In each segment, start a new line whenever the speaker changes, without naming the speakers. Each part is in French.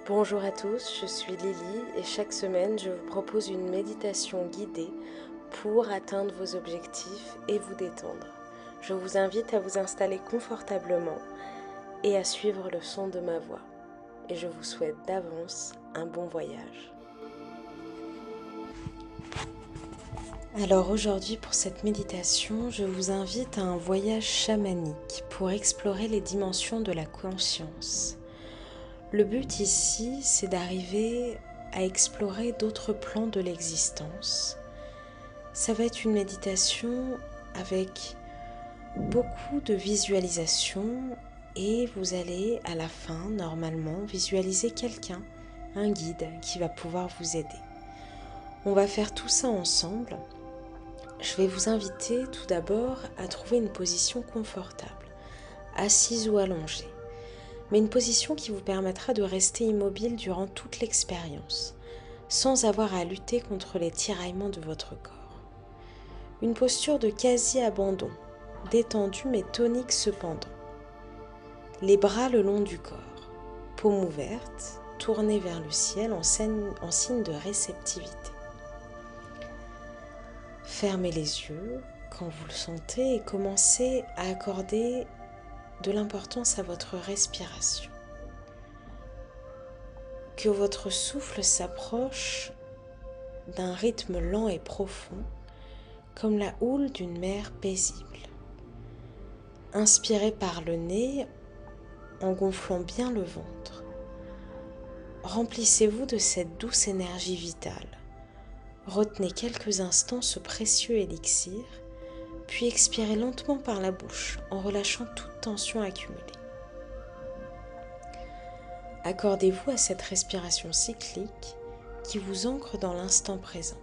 Bonjour à tous, je suis Lily et chaque semaine je vous propose une méditation guidée pour atteindre vos objectifs et vous détendre. Je vous invite à vous installer confortablement et à suivre le son de ma voix. Et je vous souhaite d'avance un bon voyage. Alors aujourd'hui pour cette méditation, je vous invite à un voyage chamanique pour explorer les dimensions de la conscience. Le but ici, c'est d'arriver à explorer d'autres plans de l'existence. Ça va être une méditation avec beaucoup de visualisation et vous allez à la fin, normalement, visualiser quelqu'un, un guide qui va pouvoir vous aider. On va faire tout ça ensemble. Je vais vous inviter tout d'abord à trouver une position confortable, assise ou allongée, mais une position qui vous permettra de rester immobile durant toute l'expérience, sans avoir à lutter contre les tiraillements de votre corps. Une posture de quasi-abandon, détendue mais tonique cependant. Les bras le long du corps, paume ouverte, tournée vers le ciel en signe de réceptivité. Fermez les yeux quand vous le sentez et commencez à accorder de l'importance à votre respiration. Que votre souffle s'approche d'un rythme lent et profond, comme la houle d'une mer paisible. Inspirez par le nez en gonflant bien le ventre. Remplissez-vous de cette douce énergie vitale. Retenez quelques instants ce précieux élixir, puis expirez lentement par la bouche en relâchant toute tension accumulée. Accordez-vous à cette respiration cyclique qui vous ancre dans l'instant présent.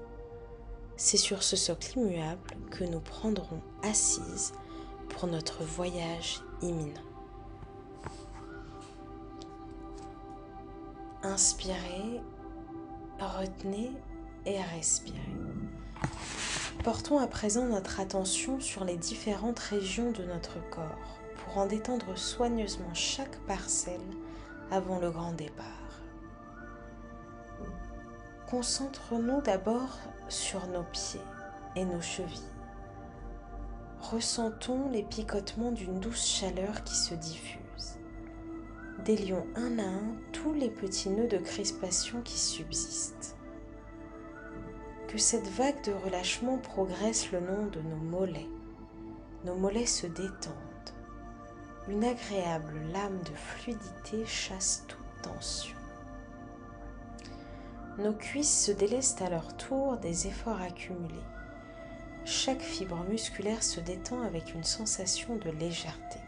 C'est sur ce socle immuable que nous prendrons assises pour notre voyage imminent. Inspirez, retenez et respirez. Portons à présent notre attention sur les différentes régions de notre corps pour en détendre soigneusement chaque parcelle avant le grand départ. Concentrons-nous d'abord sur nos pieds et nos chevilles. Ressentons les picotements d'une douce chaleur qui se diffuse. Délions un à un tous les petits nœuds de crispation qui subsistent. Que cette vague de relâchement progresse le long de nos mollets. Nos mollets se détendent. Une agréable lame de fluidité chasse toute tension. Nos cuisses se délestent à leur tour des efforts accumulés. Chaque fibre musculaire se détend avec une sensation de légèreté.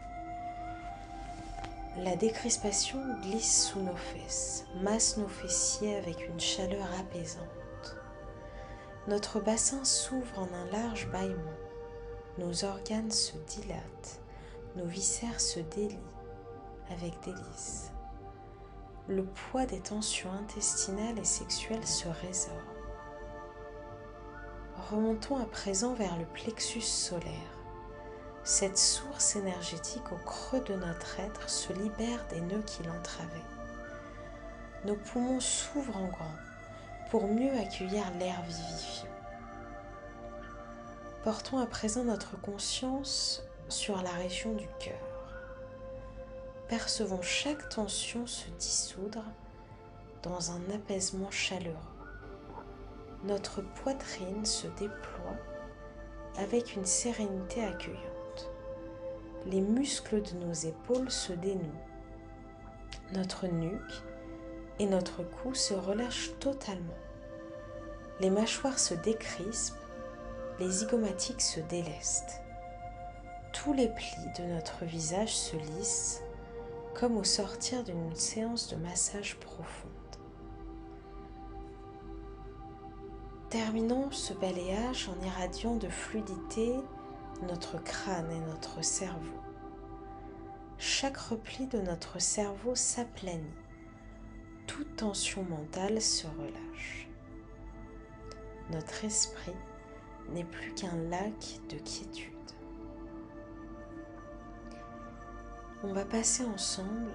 La décrispation glisse sous nos fesses, masse nos fessiers avec une chaleur apaisante. Notre bassin s'ouvre en un large bâillement. Nos organes se dilatent, nos viscères se délient avec délice. Le poids des tensions intestinales et sexuelles se résorbe. Remontons à présent vers le plexus solaire. Cette source énergétique au creux de notre être se libère des nœuds qui l'entravaient. Nos poumons s'ouvrent en grand pour mieux accueillir l'air vivifiant. Portons à présent notre conscience sur la région du cœur. Percevons chaque tension se dissoudre dans un apaisement chaleureux. Notre poitrine se déploie avec une sérénité accueillante. Les muscles de nos épaules se dénouent. Notre nuque et notre cou se relâchent totalement. Les mâchoires se décrispent, les zygomatiques se délestent. Tous les plis de notre visage se lissent, comme au sortir d'une séance de massage profonde. Terminons ce balayage en irradiant de fluidité notre crâne et notre cerveau. Chaque repli de notre cerveau s'aplanit. Toute tension mentale se relâche. Notre esprit n'est plus qu'un lac de quiétude. On va passer ensemble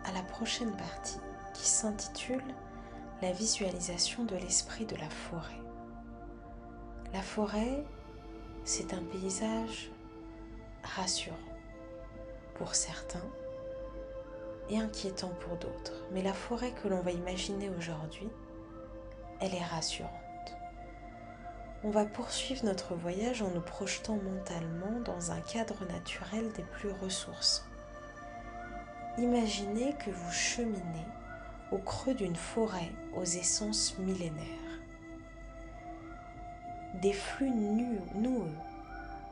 à la prochaine partie qui s'intitule « La visualisation de l'esprit de la forêt ». La forêt, c'est un paysage rassurant pour certains et inquiétant pour d'autres. Mais la forêt que l'on va imaginer aujourd'hui, elle est rassurante. On va poursuivre notre voyage en nous projetant mentalement dans un cadre naturel des plus ressourçants. Imaginez que vous cheminez au creux d'une forêt aux essences millénaires. Des flux noueux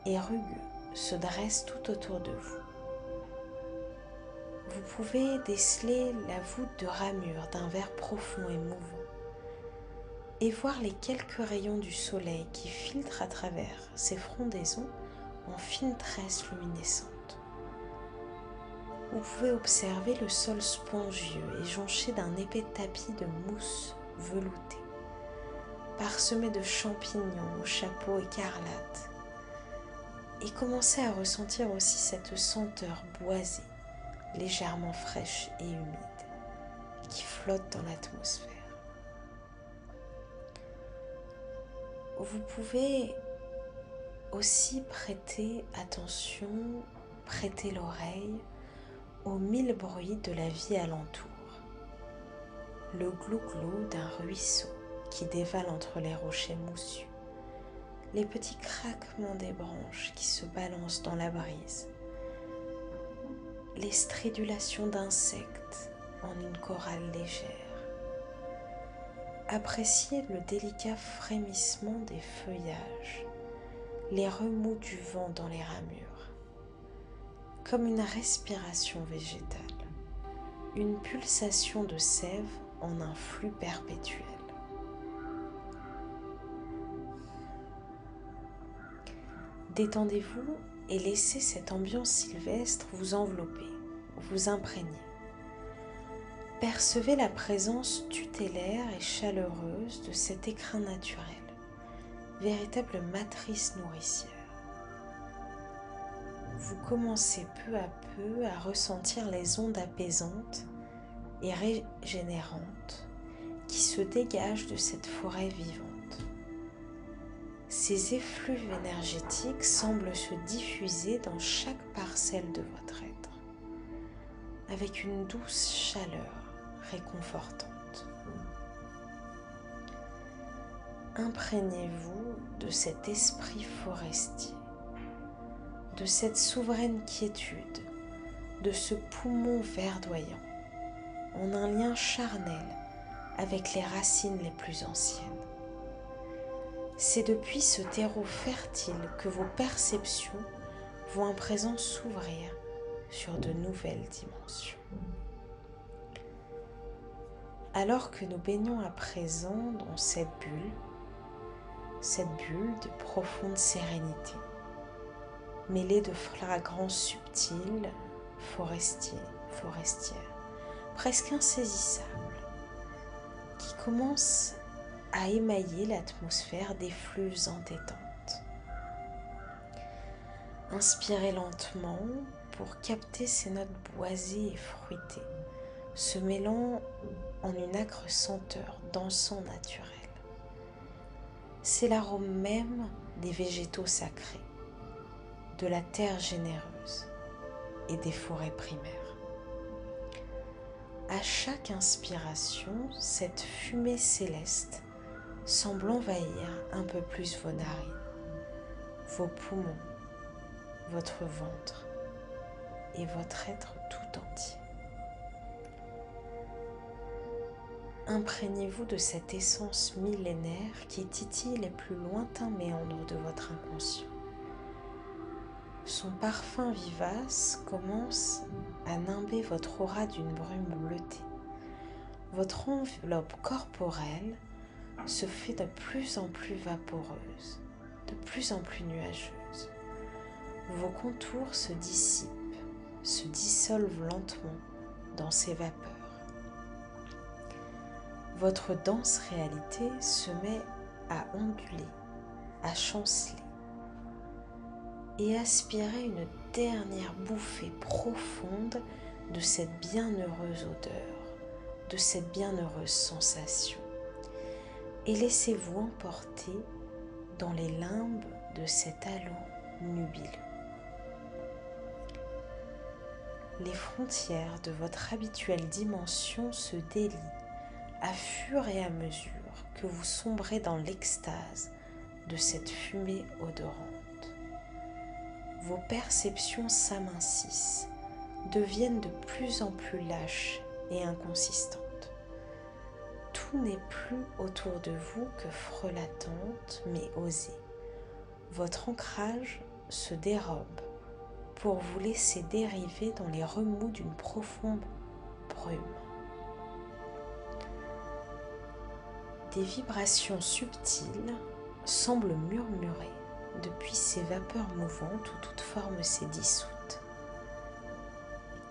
et rugueux se dressent tout autour de vous. Vous pouvez déceler la voûte de ramure d'un verre profond et mouvant et voir les quelques rayons du soleil qui filtrent à travers ces frondaisons en fines tresses luminescentes. Vous pouvez observer le sol spongieux et jonché d'un épais tapis de mousse veloutée, parsemé de champignons au chapeau écarlate, et commencer à ressentir aussi cette senteur boisée, légèrement fraîche et humide, qui flotte dans l'atmosphère. Vous pouvez aussi prêter attention, prêter l'oreille aux mille bruits de la vie alentour. Le glou-glou d'un ruisseau qui dévale entre les rochers moussus, les petits craquements des branches qui se balancent dans la brise, les stridulations d'insectes en une chorale légère. Appréciez le délicat frémissement des feuillages, les remous du vent dans les ramures, comme une respiration végétale, une pulsation de sève en un flux perpétuel. Détendez-vous et laissez cette ambiance sylvestre vous envelopper, vous imprégner. Percevez la présence tutélaire et chaleureuse de cet écrin naturel, véritable matrice nourricière. Vous commencez peu à peu à ressentir les ondes apaisantes et régénérantes qui se dégagent de cette forêt vivante. Ces effluves énergétiques semblent se diffuser dans chaque parcelle de votre être, avec une douce chaleur réconfortante. Imprégnez-vous de cet esprit forestier, de cette souveraine quiétude, de ce poumon verdoyant, en un lien charnel avec les racines les plus anciennes. C'est depuis ce terreau fertile que vos perceptions vont à présent s'ouvrir sur de nouvelles dimensions. Alors que nous baignons à présent dans cette bulle de profonde sérénité, mêlée de fragrances subtiles, forestières, presque insaisissables, qui commencent à émailler l'atmosphère d'effluves entêtantes. Inspirez lentement pour capter ces notes boisées et fruitées, se mêlant en une âcre senteur d'encens naturel. C'est l'arôme même des végétaux sacrés, de la terre généreuse et des forêts primaires. À chaque inspiration, cette fumée céleste semble envahir un peu plus vos narines, vos poumons, votre ventre et votre être tout entier. Imprégnez-vous de cette essence millénaire qui titille les plus lointains méandres de votre inconscient. Son parfum vivace commence à nimber votre aura d'une brume bleutée. Votre enveloppe corporelle se fait de plus en plus vaporeuse, de plus en plus nuageuse. Vos contours se dissipent, se dissolvent lentement dans ces vapeurs. Votre dense réalité se met à onduler, à chanceler et aspirer une dernière bouffée profonde de cette bienheureuse odeur de cette bienheureuse sensation et laissez-vous emporter dans les limbes de cet halo nubileux. Les frontières de votre habituelle dimension se délient à fur et à mesure que vous sombrez dans l'extase de cette fumée odorante. Vos perceptions s'amincissent, deviennent de plus en plus lâches et inconsistantes. Tout n'est plus autour de vous que frelatante mais osée. Votre ancrage se dérobe pour vous laisser dériver dans les remous d'une profonde brume. Des vibrations subtiles semblent murmurer depuis ces vapeurs mouvantes où toute forme s'est dissoute.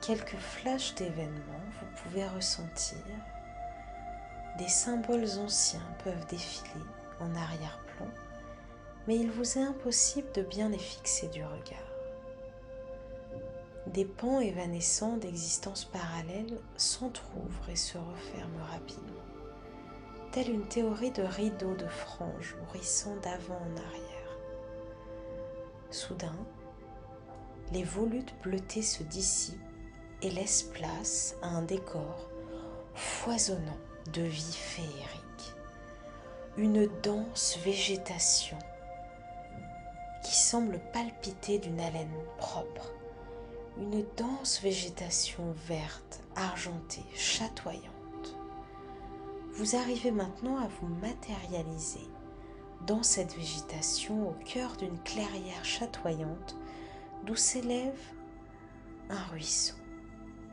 Quelques flashs d'événements vous pouvez ressentir. Des symboles anciens peuvent défiler en arrière-plan, mais il vous est impossible de bien les fixer du regard. Des pans évanescents d'existences parallèles s'entr'ouvrent et se referment rapidement, telle une théorie de rideaux de franges bruissant d'avant en arrière. Soudain, les volutes bleutées se dissipent et laissent place à un décor foisonnant de vie féerique. Une dense végétation qui semble palpiter d'une haleine propre. Une dense végétation verte, argentée, chatoyante. Vous arrivez maintenant à vous matérialiser dans cette végétation au cœur d'une clairière chatoyante d'où s'élève un ruisseau,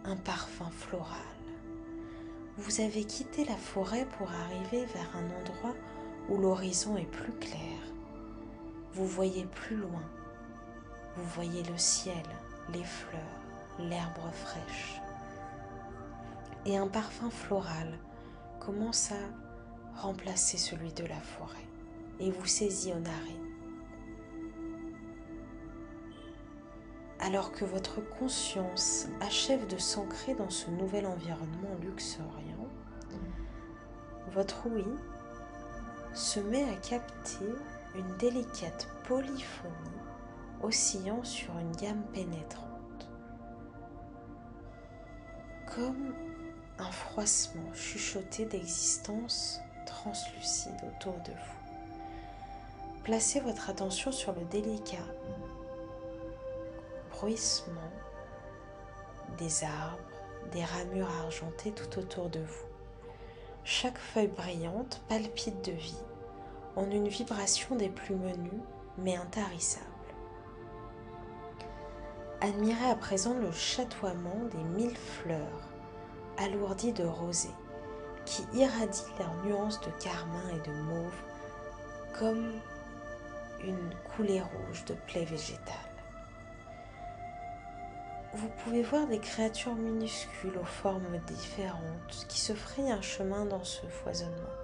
un parfum floral. Vous avez quitté la forêt pour arriver vers un endroit où l'horizon est plus clair. Vous voyez plus loin. Vous voyez le ciel, les fleurs, l'herbe fraîche. Et un parfum floral commence à remplacer celui de la forêt et vous saisit aux narines. Alors que votre conscience achève de s'ancrer dans ce nouvel environnement luxuriant, votre ouïe se met à capter une délicate polyphonie oscillant sur une gamme pénétrante, comme un froissement chuchoté d'existence translucide autour de vous. Placez votre attention sur le délicat bruissement des arbres, des ramures argentées tout autour de vous. Chaque feuille brillante palpite de vie en une vibration des plus menues mais intarissables. Admirez à présent le chatoiement des 1000 fleurs alourdies de rosée qui irradient leurs nuances de carmin et de mauve comme une coulée rouge de plaie végétale. Vous pouvez voir des créatures minuscules aux formes différentes qui se frayent un chemin dans ce foisonnement.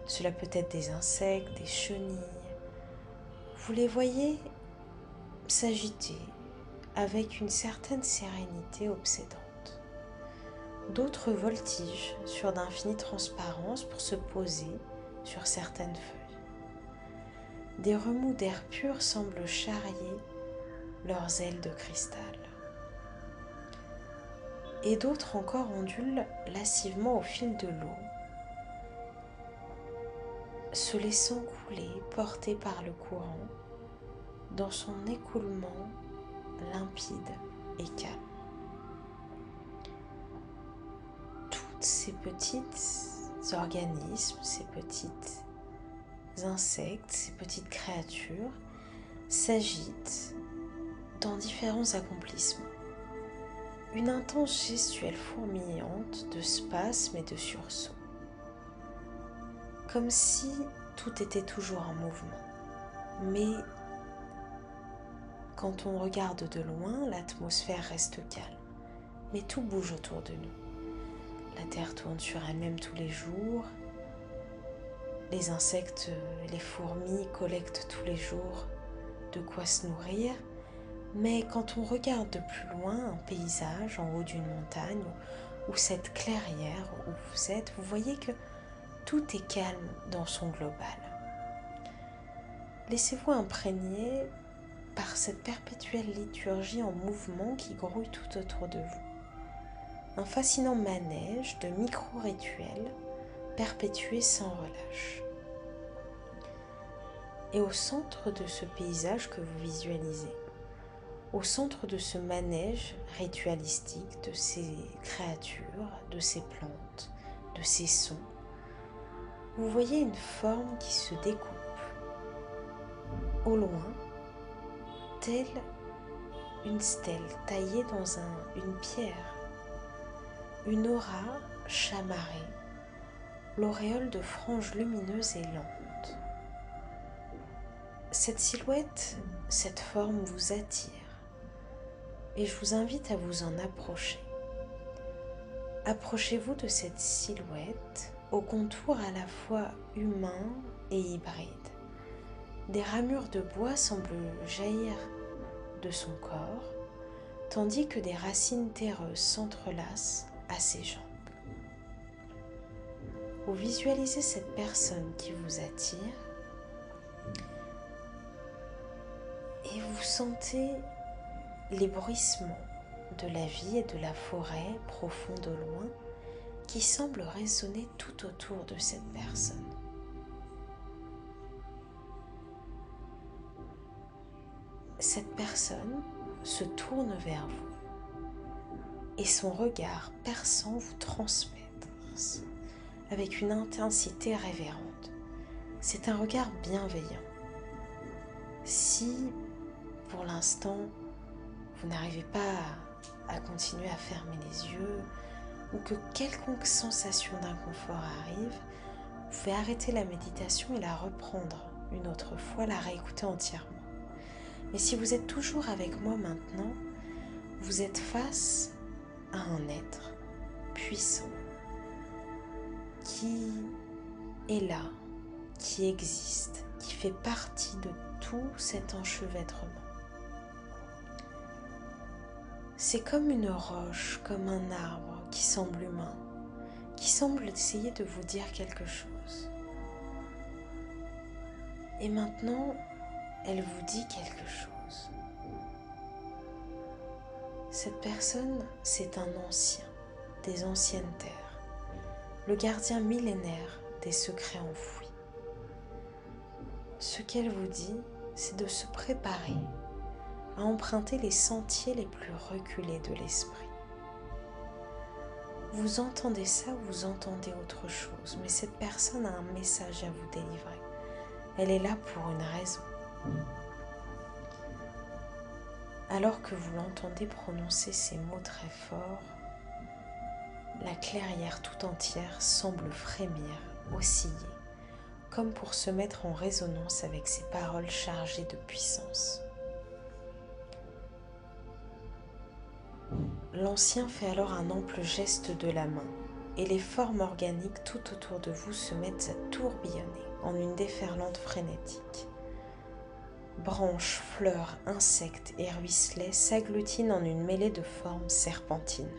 Cela peut être des insectes, des chenilles. Vous les voyez s'agiter avec une certaine sérénité obsédante. D'autres voltigent sur d'infinies transparences pour se poser sur certaines feuilles. Des remous d'air pur semblent charrier leurs ailes de cristal. Et d'autres encore ondulent lascivement au fil de l'eau, se laissant couler, portés par le courant, dans son écoulement limpide et calme. Toutes ces petits organismes, ces petits insectes, ces petites créatures s'agitent dans différents accomplissements. Une intense gestuelle fourmillante de spasmes et de sursauts, comme si tout était toujours en mouvement. Mais quand on regarde de loin, l'atmosphère reste calme, mais tout bouge autour de nous. La terre tourne sur elle-même tous les jours, les insectes et les fourmis collectent tous les jours de quoi se nourrir. Mais quand on regarde de plus loin un paysage en haut d'une montagne ou cette clairière où vous êtes, vous voyez que tout est calme dans son global. Laissez-vous imprégner par cette perpétuelle liturgie en mouvement qui grouille tout autour de vous. Un fascinant manège de micro-rituels perpétués sans relâche. Et au centre de ce paysage que vous visualisez, au centre de ce manège ritualistique, de ces créatures, de ces plantes, de ces sons, vous voyez une forme qui se découpe au loin, telle une stèle taillée dans une pierre, une aura chamarrée, l'auréole de franges lumineuses et lentes. Cette silhouette, cette forme vous attire et je vous invite à vous en approcher. Approchez-vous de cette silhouette au contour à la fois humain et hybride. Des ramures de bois semblent jaillir de son corps, tandis que des racines terreuses s'entrelacent à ses jambes. Vous visualisez cette personne qui vous attire et vous sentez les bruissements de la vie et de la forêt profonde au loin qui semblent résonner tout autour de cette personne. Cette personne se tourne vers vous et son regard perçant vous transperce avec une intensité révérente. C'est un regard bienveillant. Si, pour l'instant, vous n'arrivez pas à continuer à fermer les yeux ou que quelconque sensation d'inconfort arrive, vous pouvez arrêter la méditation et la reprendre une autre fois, la réécouter entièrement. Mais si vous êtes toujours avec moi maintenant, vous êtes face à un être puissant qui est là, qui existe, qui fait partie de tout cet enchevêtrement. C'est comme une roche, comme un arbre qui semble humain, qui semble essayer de vous dire quelque chose. Et maintenant, elle vous dit quelque chose. Cette personne, c'est un ancien, des anciennes terres, le gardien millénaire des secrets enfouis. Ce qu'elle vous dit, c'est de se préparer à emprunter les sentiers les plus reculés de l'esprit. Vous entendez ça, vous entendez autre chose, mais cette personne a un message à vous délivrer. Elle est là pour une raison. Alors que vous l'entendez prononcer ces mots très forts, la clairière tout entière semble frémir, osciller, comme pour se mettre en résonance avec ces paroles chargées de puissance. L'ancien fait alors un ample geste de la main, et les formes organiques tout autour de vous se mettent à tourbillonner en une déferlante frénétique. Branches, fleurs, insectes et ruisselets s'agglutinent en une mêlée de formes serpentines,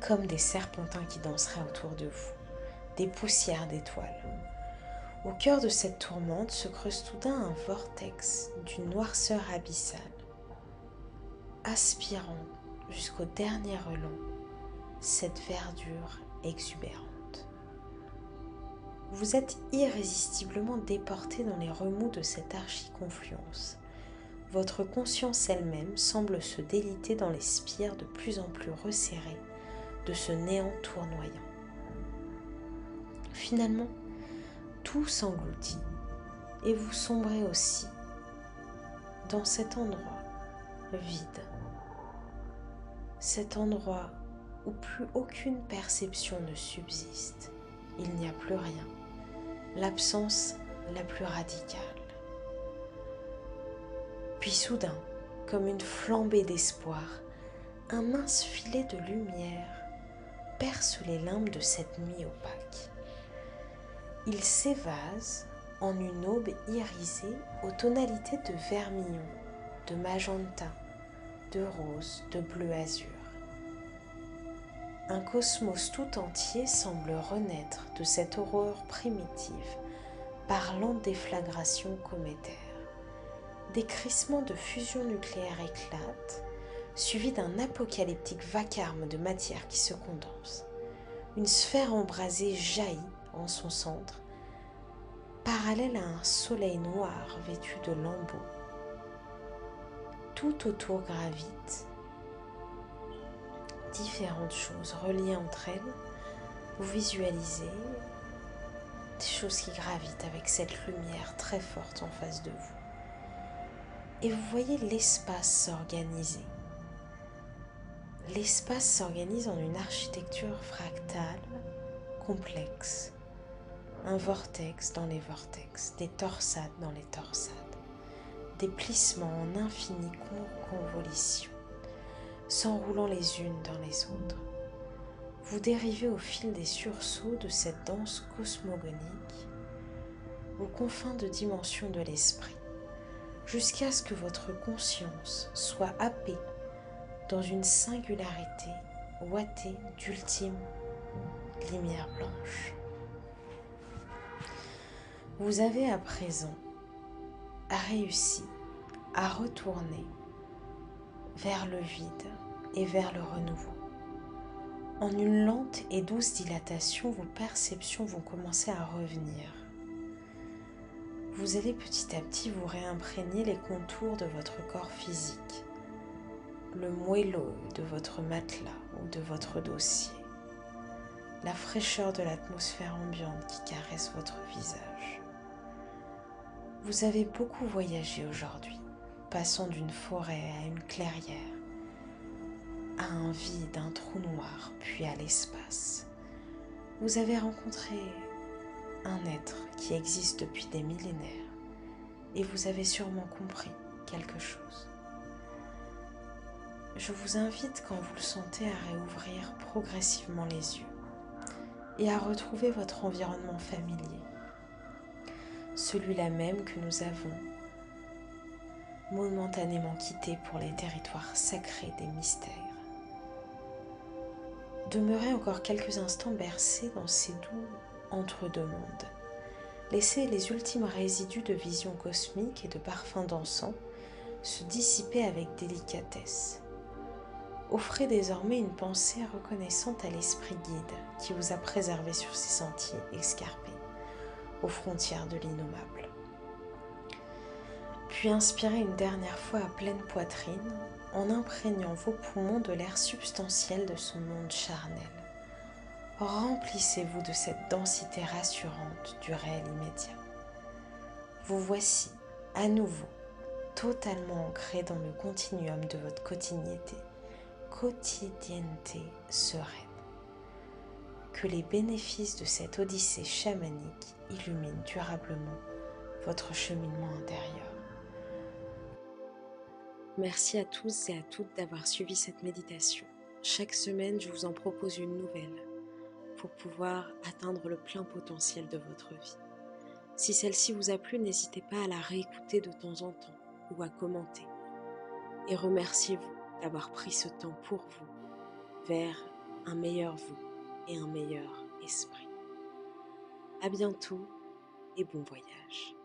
comme des serpentins qui danseraient autour de vous, des poussières d'étoiles. Au cœur de cette tourmente se creuse soudain un vortex d'une noirceur abyssale, aspirant jusqu'au dernier relent cette verdure exubérante. Vous êtes irrésistiblement déporté dans les remous de cette archiconfluence. Votre conscience elle-même semble se déliter dans les spires de plus en plus resserrées de ce néant tournoyant. Finalement, tout s'engloutit et vous sombrez aussi dans cet endroit vide. Cet endroit où plus aucune perception ne subsiste. Il n'y a plus rien. L'absence la plus radicale. Puis soudain, comme une flambée d'espoir, un mince filet de lumière perce les limbes de cette nuit opaque. Il s'évase en une aube irisée aux tonalités de vermillon, de magenta, de rose, de bleu azur. Un cosmos tout entier semble renaître de cette aurore primitive par lente déflagration cométaire. Des crissements de fusion nucléaire éclatent, suivis d'un apocalyptique vacarme de matière qui se condense. Une sphère embrasée jaillit en son centre, parallèle à un soleil noir vêtu de lambeaux. Tout autour gravitent différentes choses reliées entre elles. Vous visualisez des choses qui gravitent avec cette lumière très forte en face de vous. Et vous voyez l'espace s'organiser. L'espace s'organise en une architecture fractale, complexe. Un vortex dans les vortex, des torsades dans les torsades, des plissements en infinie convolution, s'enroulant les unes dans les autres. Vous dérivez au fil des sursauts de cette danse cosmogonique aux confins de dimension de l'esprit, jusqu'à ce que votre conscience soit happée dans une singularité ouatée d'ultime lumière blanche. Vous avez à présent réussi à retourner vers le vide et vers le renouveau. En une lente et douce dilatation, vos perceptions vont commencer à revenir. Vous allez petit à petit vous réimprégner les contours de votre corps physique, le moelleux de votre matelas ou de votre dossier, la fraîcheur de l'atmosphère ambiante qui caresse votre visage. Vous avez beaucoup voyagé aujourd'hui, passant d'une forêt à une clairière, à un vide, un trou noir, puis à l'espace. Vous avez rencontré un être qui existe depuis des millénaires et vous avez sûrement compris quelque chose. Je vous invite, quand vous le sentez, à réouvrir progressivement les yeux et à retrouver votre environnement familier, celui-là même que nous avons momentanément quitté pour les territoires sacrés des mystères. Demeurez encore quelques instants bercés dans ces doux entre-deux mondes. Laissez les ultimes résidus de vision cosmique et de parfums d'encens se dissiper avec délicatesse. Offrez désormais une pensée reconnaissante à l'esprit guide qui vous a préservé sur ces sentiers escarpés, aux frontières de l'innommable. Puis inspirez une dernière fois à pleine poitrine en imprégnant vos poumons de l'air substantiel de ce monde charnel. Remplissez-vous de cette densité rassurante du réel immédiat. Vous voici à nouveau totalement ancré dans le continuum de votre quotidienneté sereine. Que les bénéfices de cette odyssée chamanique illuminent durablement votre cheminement intérieur. Merci à tous et à toutes d'avoir suivi cette méditation. Chaque semaine, je vous en propose une nouvelle pour pouvoir atteindre le plein potentiel de votre vie. Si celle-ci vous a plu, n'hésitez pas à la réécouter de temps en temps ou à commenter. Et remerciez-vous d'avoir pris ce temps pour vous, vers un meilleur vous et un meilleur esprit. À bientôt et bon voyage.